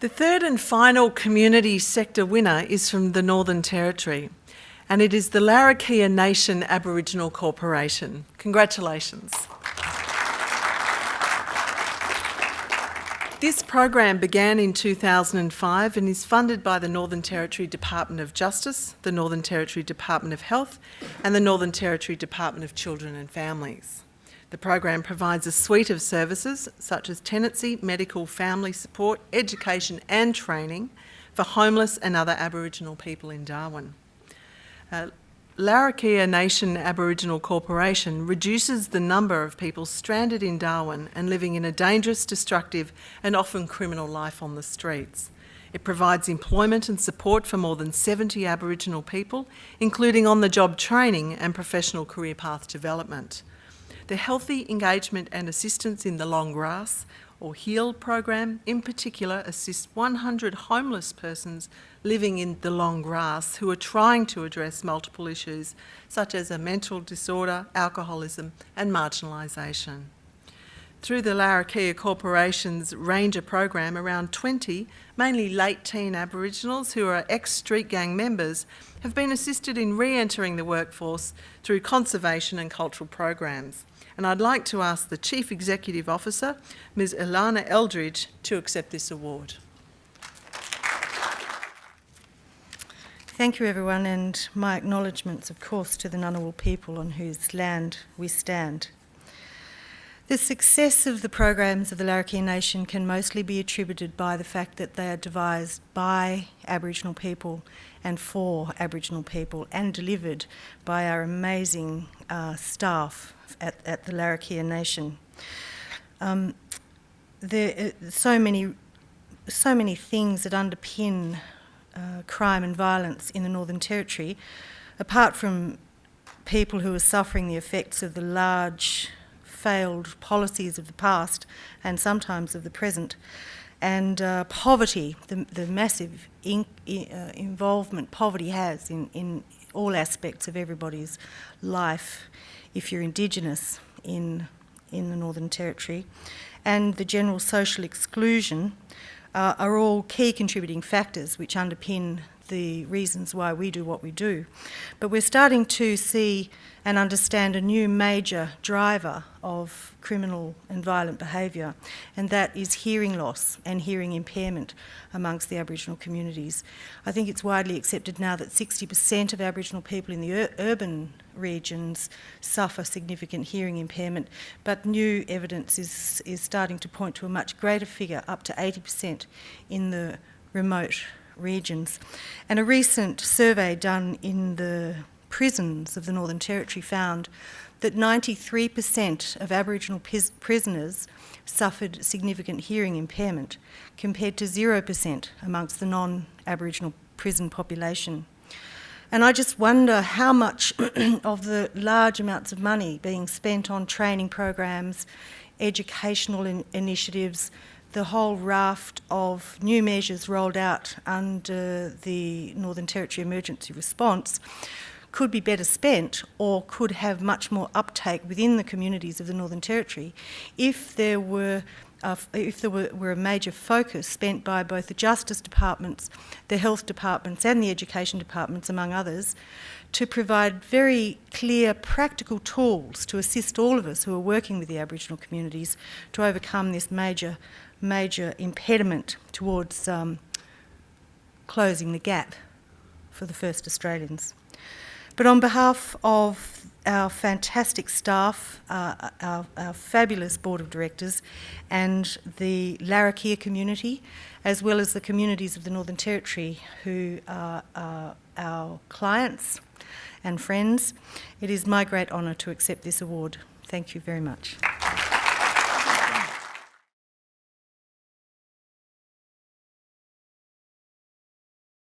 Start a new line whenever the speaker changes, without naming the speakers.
The third and final community sector winner is from the Northern Territory, and it is the Larrakia Nation Aboriginal Corporation. Congratulations. This program began in 2005 and is funded by the Northern Territory Department of Justice, the Northern Territory Department of Health, and the Northern Territory Department of Children and Families. The program provides a suite of services such as tenancy, medical, family support, education and training for homeless and other Aboriginal people in Darwin. Larrakia Nation Aboriginal Corporation reduces the number of people stranded in Darwin and living in a dangerous, destructive and often criminal life on the streets. It provides employment and support for more than 70 Aboriginal people, including on-the-job training and professional career path development. The Healthy Engagement and Assistance in the Long Grass, or HEAL program, in particular assists 100 homeless persons living in the long grass who are trying to address multiple issues such as a mental disorder, alcoholism and marginalisation. Through the Larrakia Corporation's Ranger program, around 20, mainly late teen Aboriginals who are ex-street gang members, have been assisted in re-entering the workforce through conservation and cultural programs. And I'd like to ask the Chief Executive Officer, Ms. Ilana Eldridge, to accept this award.
Thank you, everyone, and my acknowledgements, of course, to the Ngunnawal people on whose land we stand. The success of the programs of the Larrakia Nation can mostly be attributed by the fact that they are devised by Aboriginal people and for Aboriginal people and delivered by our amazing staff at the Larrakia Nation. There are so many things that underpin crime and violence in the Northern Territory, apart from people who are suffering the effects of the large failed policies of the past and sometimes of the present, and poverty, the massive involvement poverty has in all aspects of everybody's life if you're Indigenous in the Northern Territory, and the general social exclusion are all key contributing factors which underpin the reasons why we do what we do. But we're starting to see and understand a new major driver of criminal and violent behaviour, and that is hearing loss and hearing impairment amongst the Aboriginal communities. I think it's widely accepted now that 60% of Aboriginal people in the urban regions suffer significant hearing impairment, but new evidence is starting to point to a much greater figure, up to 80% in the remote regions. And a recent survey done in the prisons of the Northern Territory found that 93% of Aboriginal prisoners suffered significant hearing impairment, compared to 0% amongst the non-Aboriginal prison population. And I just wonder how much of the large amounts of money being spent on training programs, educational initiatives, the whole raft of new measures rolled out under the Northern Territory Emergency Response could be better spent, or could have much more uptake within the communities of the Northern Territory if there were a major focus spent by both the Justice Departments, the Health Departments and the Education Departments, among others, to provide very clear practical tools to assist all of us who are working with the Aboriginal communities to overcome this major impediment towards closing the gap for the first Australians. But on behalf of our fantastic staff, our fabulous board of directors and the Larrakia community, as well as the communities of the Northern Territory who are our clients and friends, it is my great honour to accept this award. Thank you very much.